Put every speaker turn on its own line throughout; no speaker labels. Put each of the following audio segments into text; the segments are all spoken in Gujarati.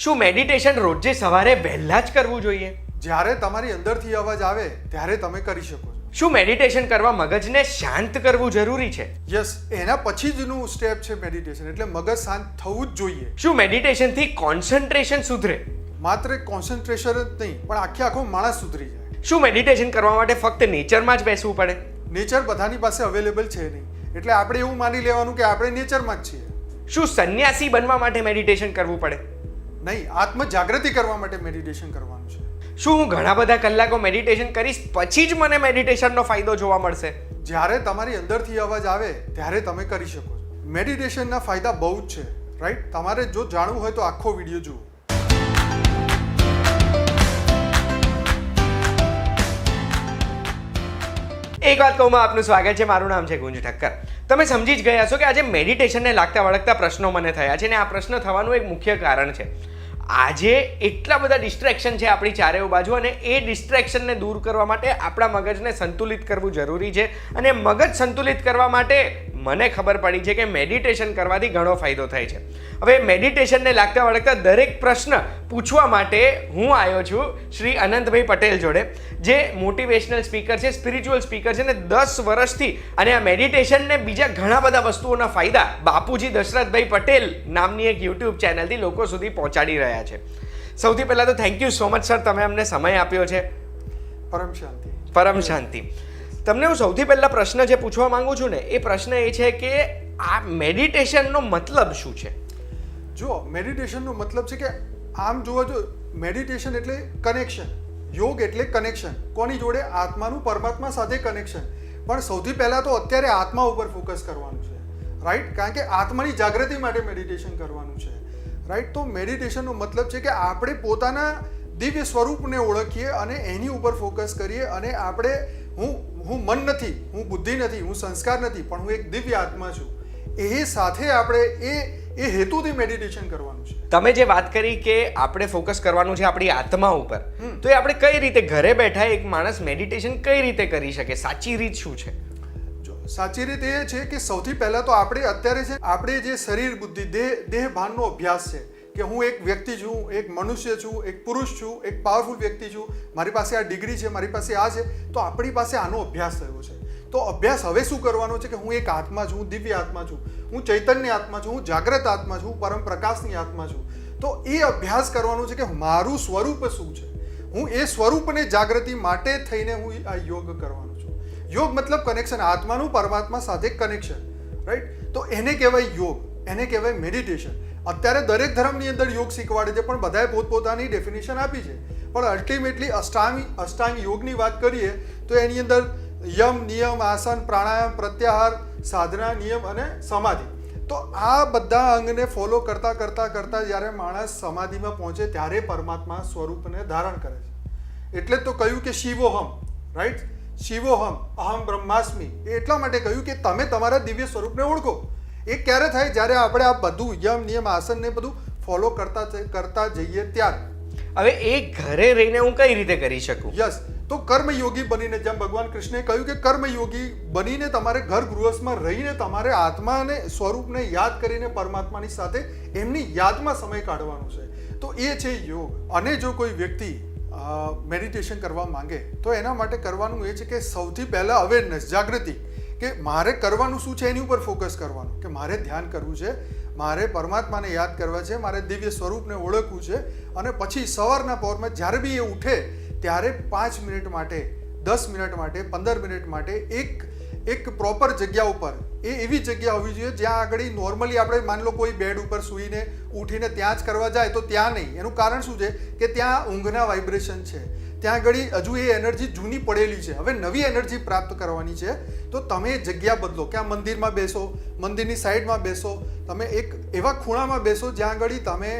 શું મેડિટેશન રોજે સવારે વહેલા જ કરવું જોઈએ?
જ્યારે તમારી અંદરથી અવાજ આવે ત્યારે તમે કરી શકો છો.
શું મેડિટેશન કરવા મગજને શાંત કરવું જરૂરી છે?
યસ, એના પછી જનું સ્ટેપ છે મેડિટેશન, એટલે મગજ શાંત થવું જ જોઈએ.
શું મેડિટેશનથી કોન્સન્ટ્રેશન સુધરે?
માત્ર કોન્સન્ટ્રેશન જ નહીં, પણ આખો માણસ સુધરી જાય.
શું મેડિટેશન કરવા માટે ફક્ત નેચરમાં જ બેસવું પડે?
નેચર બધાની પાસે અવેલેબલ છે નહીં, એટલે આપણે એવું માની લેવાનું કે આપણે નેચરમાં જ છીએ.
શું સંન્યાસી બનવા માટે મેડિટેશન કરવું પડે?
નહીં, આત્મ જાગૃતિ કરવા માટે મેડિટેશન કરવાનું છે.
શું હું ઘણા બધા કલાકો મેડિટેશન કરીશ પછી જ મને મેડિટેશનનો ફાયદો જોવા મળશે?
જ્યારે તમારી અંદરથી અવાજ આવે ત્યારે તમે કરી શકો છો. મેડિટેશનના ફાયદા બહુ જ છે, રાઈટ? તમારે જો જાણવું હોય તો આખો વિડીયો જુઓ.
એક વાત કહું, આપનું સ્વાગત છે. મારું નામ છે ગુંજ ઠક્કર. તમે સમજી જ ગયા છો કે આજે મેડિટેશનને લાગતા વળગતા પ્રશ્નો મને થયા છે, અને આ પ્રશ્ન થવાનું એક મુખ્ય કારણ છે. આજે એટલા બધા ડિસ્ટ્રેક્શન છે આપણી ચારેય બાજુ, અને એ ડિસ્ટ્રેક્શનને દૂર કરવા માટે આપણા મગજને સંતુલિત કરવું જરૂરી છે. અને મગજ સંતુલિત કરવા માટે મને ખબર પડી છે કે મેડિટેશન કરવાથી ઘણો ફાયદો થાય છે. હવે મેડિટેશનને લાગતા વળગતા દરેક પ્રશ્ન પૂછવા માટે હું આવ્યો છું શ્રી અનંતભાઈ પટેલ જોડે, જે મોટિવેશનલ સ્પીકર છે, સ્પિરિચ્યુઅલ સ્પીકર છે, અને 10 વર્ષથી અને આ મેડિટેશનને બીજા ઘણા બધા વસ્તુઓના ફાયદા બાપુજી દશરથભાઈ પટેલ નામની એક યુટ્યુબ ચેનલથી લોકો સુધી પહોંચાડી રહ્યા છે. સૌથી પહેલાં તો thank you so much sir, તમે અમને સમય આપ્યો છે.
પરમ શાંતિ.
પરમ શાંતિ. તમને હું સૌથી પહેલા પ્રશ્ન જે પૂછવા માંગુ છું ને, એ પ્રશ્ન એ છે કે આ મેડિટેશનનો મતલબ શું છે?
જો મેડિટેશનનો મતલબ છે કે આમ જોવા જો મેડિટેશન એટલે કનેક્શન, યોગ એટલે કનેક્શન. કોની જોડે? આત્માનું પરમાત્મા સાથે કનેક્શન. પણ સૌથી પહેલાં તો અત્યારે આત્મા ઉપર ફોકસ કરવાનું છે, રાઈટ? કારણ કે આત્માની જાગૃતિ માટે મેડિટેશન કરવાનું છે, રાઈટ? તો મેડિટેશનનો મતલબ છે કે આપણે પોતાના દિવ્ય સ્વરૂપને ઓળખીએ અને એની ઉપર ફોકસ કરીએ, અને આપણે હું મન નથી, હું બુદ્ધિ નથી, હું સંસ્કાર નથી, પણ હું એક દિવ્ય આત્મા છું, એ સાથે આપણે એ હેતુથી મેડિટેશન કરવાનું છે.
તમે જે વાત કરી કે આપણે ફોકસ કરવાનું છે આપણી આત્મા ઉપર, તો એ આપણે કઈ રીતે ઘરે બેઠા એક માણસ મેડિટેશન કઈ રીતે કરી શકે? સાચી રીત શું છે?
જો સાચી રીત એ છે કે સૌથી પહેલા તો આપણે અત્યારે છે, આપણે જે શરીર બુદ્ધિ દેહ ભાનનો અભ્યાસ છે કે હું એક વ્યક્તિ છું, એક મનુષ્ય છું, એક પુરુષ છું, એક પાવરફુલ વ્યક્તિ છું, મારી પાસે આ ડિગ્રી છે, મારી પાસે આ છે, તો આપણી પાસે આનો અભ્યાસ થયો છે. તો અભ્યાસ હવે શું કરવાનો છે કે હું એક આત્મા છું, હું દિવ્ય આત્મા છું, હું ચૈતન્ય આત્મા છું, હું જાગ્રત આત્મા છું, પરમ પ્રકાશની આત્મા છું. તો એ અભ્યાસ કરવાનો છે કે મારું સ્વરૂપ શું છે. હું એ સ્વરૂપને જાગૃતિ માટે થઈને હું આ યોગ કરવાનો છું. યોગ મતલબ કનેક્શન, આત્માનું પરમાત્મા સાથે કનેક્શન, રાઈટ? તો એને કહેવાય યોગ, એને કહેવાય મેડિટેશન. અત્યારે દરેક ધર્મની અંદર યોગ શીખવાડે છે, પણ બધાએ પોતપોતાની ડેફિનેશન આપી છે. પણ અલ્ટિમેટલી અષ્ટાંગ યોગની વાત કરીએ તો એની અંદર યમ, નિયમ, આસન, પ્રાણાયામ, પ્રત્યાહાર, સાધના, નિયમ અને સમાધિ. તો આ બધા અંગને ફોલો કરતા કરતા કરતા જ્યારે માણસ સમાધિમાં પહોંચે ત્યારે પરમાત્મા સ્વરૂપને ધારણ કરે છે. એટલે તો કહ્યું કે શિવોહમ, રાઈટ? શિવોહમ અહમ બ્રહ્માસ્મિ. એ એટલા માટે કહ્યું કે તમે તમારા દિવ્ય સ્વરૂપને ઓળખો. એ ક્યારે થાય? જ્યારે આપણે આ બધું યમ, નિયમ, આસન ને બધું ફોલો કરતા જઈએ ત્યારે.
હવે એ ઘરે રહીને હું કઈ રીતે કરી શકું?
યસ, તો કર્મયોગી બનીને, જેમ ભગવાન કૃષ્ણે કહ્યું કે કર્મયોગી બનીને તમારે ઘર ગૃહસ્થમાં રહીને તમારે આત્મા અને સ્વરૂપને યાદ કરીને પરમાત્માની સાથે એમની યાદમાં સમય કાઢવાનો છે. તો એ છે યોગ. અને જો કોઈ વ્યક્તિ મેડિટેશન કરવા માંગે તો એના માટે કરવાનું એ છે કે સૌથી પહેલાં અવેરનેસ, જાગૃતિ, કે મારે કરવાનું શું છે એની ઉપર ફોકસ કરવાનું, કે મારે ધ્યાન કરવું છે, મારે પરમાત્માને યાદ કરવા છે, મારે દિવ્ય સ્વરૂપને ઓળખવું છે. અને પછી સવારના પહોરમાં જ્યારે બી એ ઉઠે ત્યારે 5 મિનિટ માટે, 10 મિનિટ માટે, 15 મિનિટ માટે એક પ્રોપર જગ્યા ઉપર, એ એવી જગ્યા હોવી જોઈએ જ્યાં આગળ નોર્મલી આપણે માની લો કોઈ બેડ ઉપર સૂઈને ઉઠીને ત્યાં જ કરવા જાય તો ત્યાં નહીં. એનું કારણ શું છે કે ત્યાં ઊંઘના વાઇબ્રેશન છે, ત્યાં આગળ હજુ એ એનર્જી જૂની પડેલી છે. હવે નવી એનર્જી પ્રાપ્ત કરવાની છે, તો તમે જગ્યા બદલો. ક્યાં મંદિરમાં બેસો, મંદિરની સાઈડમાં બેસો, તમે એક એવા ખૂણામાં બેસો જ્યાં આગળ તમે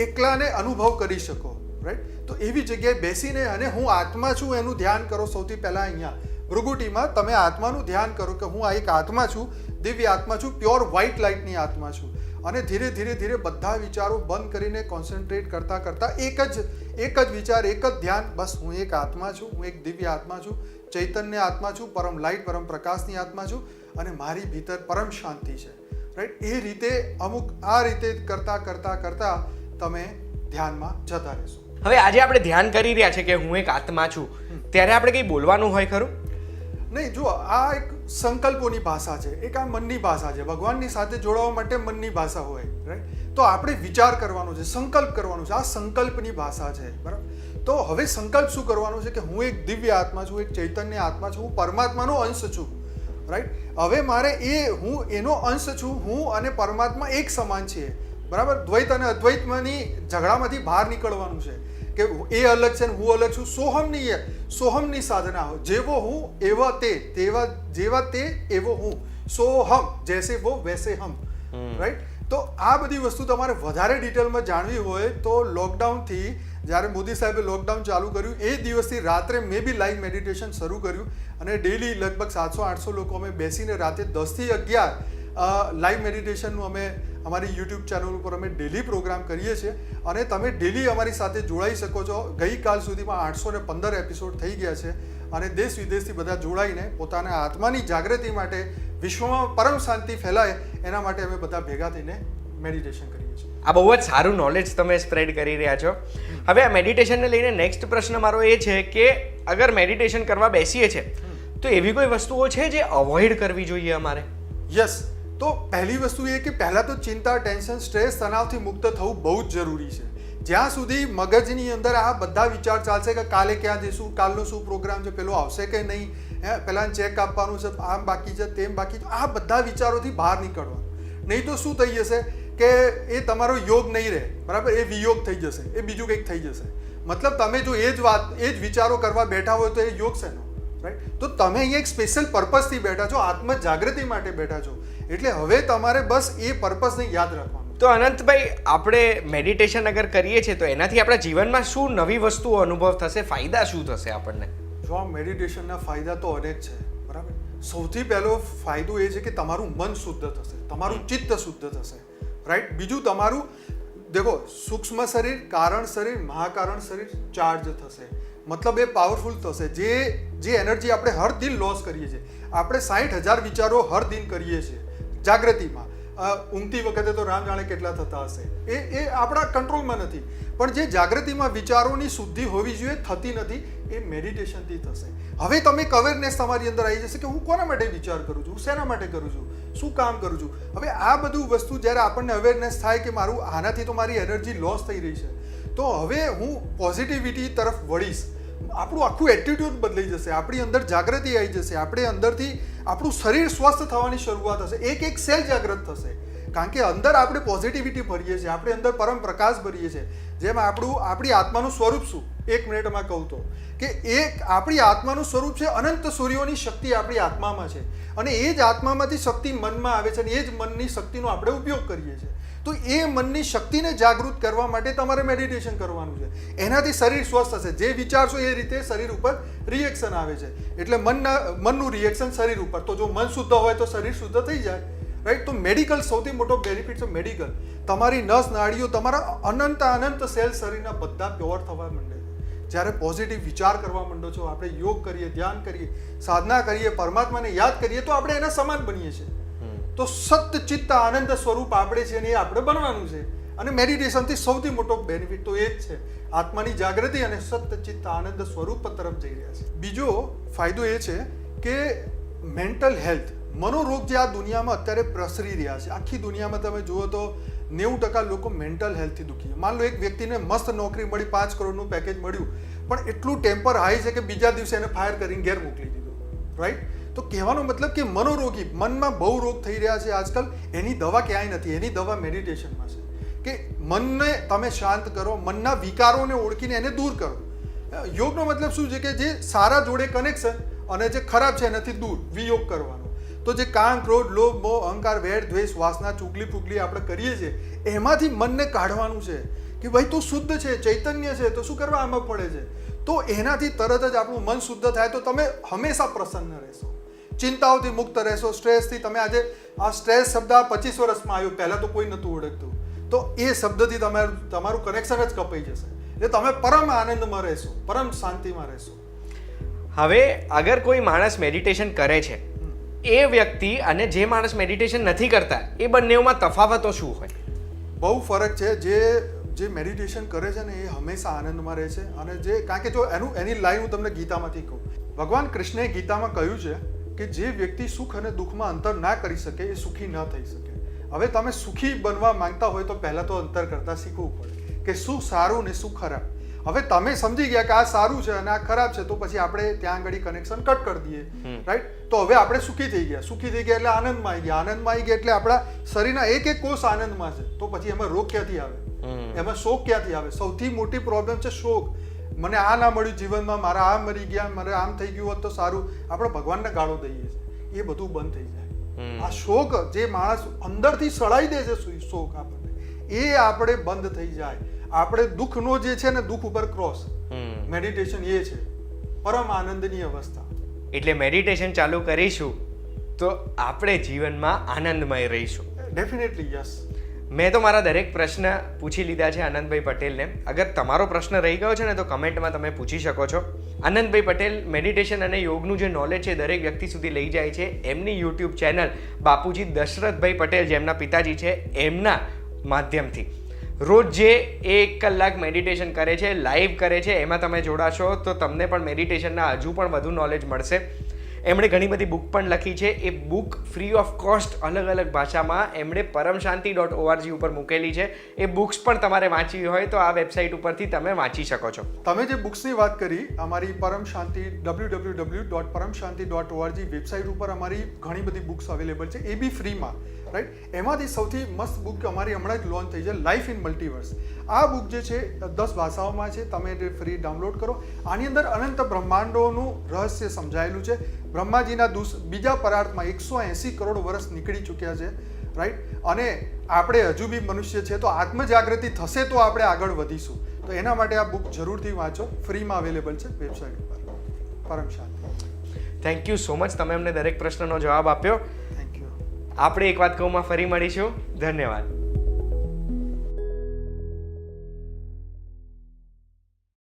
એકલાને અનુભવ કરી શકો, રાઈટ? તો એવી જગ્યાએ બેસીને અને હું આત્મા છું એનું ધ્યાન કરો. સૌથી પહેલાં અહીંયા ભૃગુટીમાં તમે આત્માનું ધ્યાન કરો કે હું આ એક આત્મા છું, દિવ્ય આત્મા છું, પ્યોર વ્હાઇટ લાઇટની આત્મા છું. અને ધીરે ધીરે ધીરે બધા વિચારો બંધ કરીને કોન્સન્ટ્રેટ કરતાં કરતાં એક જ વિચાર, એક જ ધ્યાન, બસ હું એક આત્મા છું, હું એક દિવ્ય આત્મા છું, ચૈતન્ય આત્મા છું, પરમ લાઇટ, પરમ પ્રકાશની આત્મા છું, અને મારી ભીતર પરમ શાંતિ છે, રાઈટ? એ રીતે અમુક આ રીતે કરતાં કરતાં કરતાં તમે ધ્યાનમાં જતા રહેશું.
હવે આજે આપણે ધ્યાન કરી રહ્યા છે કે હું એક આત્મા છું, ત્યારે આપણે કંઈ બોલવાનું હોય ખરું?
નહીં, જો આ એક સંકલ્પોની ભાષા છે, એક આ મનની ભાષા છે. ભગવાનની સાથે જોડાવા માટે મનની ભાષા હોય, રાઈટ? તો આપણે વિચાર કરવાનો છે, સંકલ્પ કરવાનો છે. આ સંકલ્પની ભાષા છે, બરાબર? તો હવે સંકલ્પ શું કરવાનો છે કે હું એક દિવ્ય આત્મા છું, એક ચૈતન્ય આત્મા છું, હું પરમાત્માનો અંશ છું, રાઈટ? હવે મારે હું એનો અંશ છું, હું અને પરમાત્મા એક સમાન છીએ, બરાબર? દ્વૈત અને અદ્વૈતમાંની ઝઘડામાંથી બહાર નીકળવાનું છે કે એ અલગ છે ને હું અલગ છું. સોહમની સાધના હોય. જેવો હું એવા જેવા તે એવો હું. સોહમ જૈસે વો વૈસે હમ, રાઈટ? તો આ બધી વસ્તુ તમારે વધારે ડિટેલમાં જાણવી હોય તો લોકડાઉનથી, જ્યારે મોદી સાહેબે લોકડાઉન ચાલુ કર્યું એ દિવસથી રાત્રે મેં બી લાઈવ મેડિટેશન શરૂ કર્યું અને ડેઈલી લગભગ 700-800 લોકો અમે બેસીને રાતે 10 થી 11 લાઈવ મેડિટેશનનું અમે અમારી યુટ્યુબ ચેનલ ઉપર અમે ડેલી પ્રોગ્રામ કરીએ છીએ અને તમે ડેલી અમારી સાથે જોડાઈ શકો છો. ગઈકાલ સુધીમાં 815 એપિસોડ થઈ ગયા છે અને દેશ વિદેશથી બધા જોડાઈને પોતાના આત્માની જાગૃતિ માટે, વિશ્વમાં પરમ શાંતિ ફેલાય એના માટે અમે બધા ભેગા થઈને મેડિટેશન કરીએ છીએ.
આ બહુ જ સારું નોલેજ તમે સ્પ્રેડ કરી રહ્યા છો. હવે આ મેડિટેશનને લઈને નેક્સ્ટ પ્રશ્ન મારો એ છે કે અગર મેડિટેશન કરવા બેસીએ છીએ તો એવી કોઈ વસ્તુઓ છે જે અવોઇડ કરવી જોઈએ અમારે?
યસ. તો પહેલી વસ્તુ એ કે પહેલાં તો ચિંતા, ટેન્શન, સ્ટ્રેસ, તણાવથી મુક્ત થવું બહુ જ જરૂરી છે. જ્યાં સુધી મગજની અંદર આ બધા વિચાર ચાલશે કે કાલે ક્યાં જઈશું, કાલનો શું પ્રોગ્રામ છે, પેલો આવશે કે નહીં, પહેલાં ચેક આપવાનું છે, આમ બાકી છે, તેમ બાકી છે, આ બધા વિચારોથી બહાર નીકળવાનું. નહીં તો શું થઈ જશે કે એ તમારો યોગ નહીં રહે, બરાબર? એ વિયોગ થઈ જશે, એ બીજું કંઈક થઈ જશે. મતલબ તમે જો એ જ વિચારો કરવા બેઠા હોય તો એ યોગ છે ને, રાઈટ? તો તમે અહીંયા એક સ્પેશિયલ પર્પઝથી બેઠા છો, આત્મ જાગૃતિ માટે બેઠા છો. એટલે હવે તમારે બસ એ પર્પઝને યાદ રાખવાનું.
તો અનંતભાઈ, આપણે મેડિટેશન અગર કરીએ છીએ તો એનાથી આપણા જીવનમાં શું નવી વસ્તુઓ અનુભવ થશે, ફાયદા શું થશે આપણને?
જો આ મેડિટેશનના ફાયદા તો અનેક છે, બરાબર? સૌથી પહેલો ફાયદો એ છે કે તમારું મન શુદ્ધ થશે, તમારું ચિત્ત શુદ્ધ થશે, રાઈટ? બીજું તમારું દેખો, સૂક્ષ્મ શરીર, કારણ શરીર, મહાકારણ શરીર ચાર્જ થશે. મતલબ એ પાવરફુલ થશે. જે એનર્જી આપણે હર દિન લોસ કરીએ છીએ, આપણે 60,000 વિચારો હર દિન કરીએ છીએ જાગૃતિમાં. ઊંઘતી વખતે તો રામ જાણે કેટલા થતા હશે, એ આપણા કંટ્રોલમાં નથી. પણ જે જાગૃતિમાં વિચારોની શુદ્ધિ હોવી જોઈએ, થતી નથી, એ મેડિટેશનથી થશે. હવે તમે એક અવેરનેસ તમારી અંદર આવી જશે કે હું કોના માટે વિચાર કરું છું, હું શેના માટે કરું છું, શું કામ કરું છું. હવે આ બધું વસ્તુ જ્યારે આપણને અવેરનેસ થાય કે મારું આનાથી તો મારી એનર્જી લોસ થઈ રહી છે, તો હવે હું પોઝિટિવિટી તરફ વળીશ. આપણું આખું એટીટ્યુડ બદલાઈ જશે, આપણી અંદર જાગૃતિ આવી જશે, આપણે અંદરથી આપણું શરીર સ્વસ્થ થવાની શરૂઆત થશે, એક સેલ જાગૃત થશે. કારણ કે અંદર આપણે પોઝિટિવિટી ભરીએ છીએ, આપણે અંદર પરમ પ્રકાશ ભરીએ છીએ. જેમ આપણી આત્માનું સ્વરૂપ શું, 1 મિનિટમાં કહું તો કે આપણી આત્માનું સ્વરૂપ છે અનંત સૂર્યોની શક્તિ આપણી આત્મામાં છે અને એ જ આત્મામાંથી શક્તિ મનમાં આવે છે અને એ જ મનની શક્તિનો આપણે ઉપયોગ કરીએ છીએ. તો એ મનની શક્તિને જાગૃત કરવા માટે તમારે મેડિટેશન કરવાનું છે. એનાથી શરીર સ્વસ્થ થશે. જે વિચારશો એ રીતે શરીર ઉપર રિએક્શન આવે છે. એટલે મનનું રિએક્શન શરીર ઉપર. તો જો મન શુદ્ધ હોય તો શરીર શુદ્ધ થઈ જાય, રાઈટ? તો મેડિકલ સૌથી મોટો બેનિફિટ છે મેડિકલ. તમારી નસ નાડીઓ, તમારા અનંત સેલ શરીરના બધા પ્યોર થવા માંડે છે. જ્યારે પોઝિટિવ વિચાર કરવા માંડો છો, આપણે યોગ કરીએ, ધ્યાન કરીએ, સાધના કરીએ, પરમાત્માને યાદ કરીએ તો આપણે એના સમાન બનીએ છીએ. તો સત ચિત્ત આનંદ સ્વરૂપ આપણે છે અને એ આપણે બનવાનું છે. અને મેડિટેશનથી સૌથી મોટો બેનિફિટ તો એ જ છે, આત્માની જાગૃતિ અને સત ચિત્ત આનંદ સ્વરૂપ તરફ જઈ રહ્યા છે. બીજો ફાયદો એ છે કે મેન્ટલ હેલ્થ, મનોરોગ જે આ દુનિયામાં અત્યારે પ્રસરી રહ્યા છે, આખી દુનિયામાં તમે જુઓ તો 90% લોકો મેન્ટલ હેલ્થથી દુઃખી છે. માન લો એક વ્યક્તિને મસ્ત નોકરી મળી, 5 કરોડનું પેકેજ મળ્યું, પણ એટલું ટેમ્પર હાઈ છે કે બીજા દિવસે એને ફાયર કરીને ઘેર મોકલી દીધો, રાઈટ? તો કહેવાનો મતલબ કે મનોરોગી, મનમાં બહુ રોગ થઈ રહ્યા છે આજકાલ, એની દવા ક્યાંય નથી, એની દવા મેડિટેશનમાં છે. કે મનને તમે શાંત કરો, મનના વિકારોને ઓળખીને એને દૂર કરો. યોગનો મતલબ શું છે કે જે સારા જોડે કનેક્શન અને જે ખરાબ છે એનાથી દૂર, વિયોગ કરવાનો. તો જે કામ, ક્રોધ, લોભ, મોહ, અહંકાર, વેર, દ્વેષ, વાસના, ચુગલી ફુગલી આપણે કરીએ છીએ, એમાંથી મનને કાઢવાનું છે કે ભાઈ તું શુદ્ધ છે, ચૈતન્ય છે, તો શું કરવા આમાં પડે છે? તો એનાથી તરત જ આપણું મન શુદ્ધ થાય તો તમે હંમેશા પ્રસન્ન રહેશો, ચિંતાઓથી મુક્ત રહેશો, સ્ટ્રેસથી. તમે આજે આ સ્ટ્રેસ શબ્દ 25 વર્ષમાં આવ્યો, પહેલાં તો કોઈ નહોતું ઓળખતું, તો એ શબ્દથી તમારું કનેક્શન જ કપાઈ જશે. એટલે તમે પરમ આનંદમાં રહેશો, પરમ શાંતિમાં રહેશો.
હવે અગર કોઈ માણસ મેડિટેશન કરે છે, એ વ્યક્તિ અને જે માણસ મેડિટેશન નથી કરતા, એ બંનેમાં તફાવતો શું હોય?
બહુ ફરક છે. જે જે મેડિટેશન કરે છે ને એ હંમેશા આનંદમાં રહે છે. અને જે કારણ કે જો એની લાઈન હું તમને ગીતામાંથી કહું, ભગવાન કૃષ્ણે ગીતામાં કહ્યું છે કે જે વ્યક્તિ સુખ અને દુઃખમાં અંતર ના કરી શકે એ સુખી ન થઈ શકે. હવે તમે સુખી બનવા માંગતા હોય તો પહેલાં તો અંતર કરતાં શીખવું પડે કે શું સારું ને શું ખરાબ. હવે તમે સમજી ગયા કે આ સારું છે અને આ ખરાબ છે, તો પછી આપણે ત્યાં આગળ કનેક્શન કટ કરી દઈએ, રાઈટ? તો હવે આપણે સુખી થઈ ગયા એટલે આનંદમાં આવી ગયા એટલે આપણા શરીરના એક એક કોષ આનંદમાં છે. તો પછી એમાં રોગ ક્યાંથી આવે, એમાં શોક ક્યાંથી આવે? સૌથી મોટી પ્રોબ્લેમ છે શોક. મને આ ના મળ્યું જીવનમાં, મારા આ મરી ગયા, મારે આમ થઈ ગયું હોત તો સારું. આપણે ભગવાનને ગાળો દઈએ છીએ, એ બધું બંધ થઈ જાય. આ શોક જે માણસ અંદરથી સળાઈ દે છે, શોક આપણને, એ આપણે બંધ થઈ જાય. આપણે દુઃખનો જે છે ને, દુઃખ ઉપર ક્રોસ. મેડિટેશન એ છે પરમ આનંદની અવસ્થા.
એટલે મેડિટેશન ચાલુ કરીશું તો આપણે જીવનમાં આનંદમય રહીશું.
Definitely yes.
મેં તો મારા દરેક પ્રશ્ન પૂછી લીધા છે આનંદભાઈ પટેલને. અગર તમારો પ્રશ્ન રહી ગયો છે ને તો કમેન્ટમાં તમે પૂછી શકો છો. આનંદભાઈ પટેલ મેડિટેશન અને યોગનું જે નોલેજ છે દરેક વ્યક્તિ સુધી લઈ જાય છે. એમની યુટ્યુબ ચેનલ બાપુજી દશરથભાઈ પટેલ, જેમના પિતાજી છે, એમના માધ્યમથી રોજ જે 1 કલાક મેડિટેશન કરે છે, લાઈવ કરે છે, એમાં તમે જોડાશો તો તમને પણ મેડિટેશનના હજુ પણ વધુ નોલેજ મળશે. એમણે ઘણી બધી બુક પણ લખી છે. એ બુક ફ્રી ઓફ કોસ્ટ અલગ અલગ ભાષામાં એમણે paramshanti.org ઉપર મૂકેલી છે. એ બુક્સ પણ તમારે વાંચવી હોય તો આ વેબસાઇટ ઉપરથી તમે વાંચી શકો છો.
તમે જે બુક્સની વાત કરી, અમારી પરમ શાંતિ www.paramshanti.org વેબસાઇટ ઉપર અમારી ઘણી બધી બુક્સ અવેલેબલ છે, એ બી ફ્રીમાં, રાઈટ? એમાંથી સૌથી મસ્ત બુક અમારી હમણાં જ લોન્ચ થઈ છે, લાઈફ ઇન મલ્ટીવર્સ. આ બુક જે છે 10 ભાષાઓમાં છે, તમે ફ્રી ડાઉનલોડ કરો. આની અંદર અનંત બ્રહ્માંડોનું રહસ્ય સમજાયેલું છે. બ્રહ્માજીના બીજા પરાર્થમાં 180 કરોડ વર્ષ નીકળી ચૂક્યા છે, રાઈટ? અને આપણે હજુ બી મનુષ્ય છે, તો આત્મજાગૃતિ થશે તો આપણે આગળ વધીશું. તો એના માટે આ બુક જરૂરથી વાંચો, ફ્રીમાં અવેલેબલ છે વેબસાઇટ ઉપર. પરમ શાંતિ.
થેન્ક યુ સો મચ, તમે અમને દરેક પ્રશ્નનો જવાબ આપ્યો.
Thank you.
આપણે એક વાત કહુંમાં ફરી મળીશું. ધન્યવાદ.